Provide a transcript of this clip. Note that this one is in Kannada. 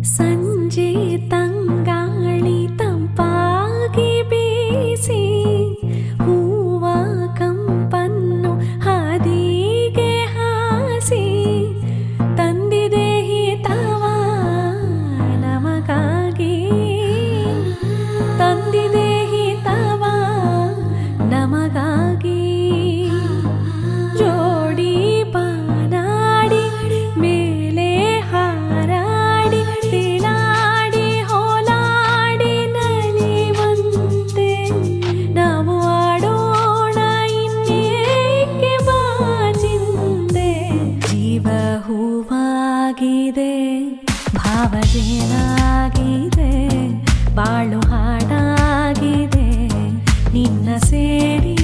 ಸಂಜೆ ತಂಗಾಳಿ ತಂಪಾಗಿ ಬೀಸಿ ಹೂವ ಕಂಪನ್ನು ಹಾದಿಗೆ ಹಾಸಿ ತಂದಿದೆ ಹಿತವ ನಮಗಾಗಿ, ತಂದಿದೆ ಹಿತವ ನಮಗಾಗಿ. ಜೋಡಿ ಬಾನಾಡಿ ಮೇಲೆ ಹಾರಾಡಿ ತಿಲಾಡಿ ಹೋಲಾಡಿ ನಲಿವಂತೆ ನಾವು ಆಡೋಣ ಇನ್ನೇಕೆ ಬಾಜಿಂದೆ. ಜೀವ ಹೂವಾಗಿದೆ, ಭಾವಜೇನಾಗಿದೆ, ಬಾಳು ಹಾಡಾಗಿದೆ ನಿನ್ನ ಸೇರಿ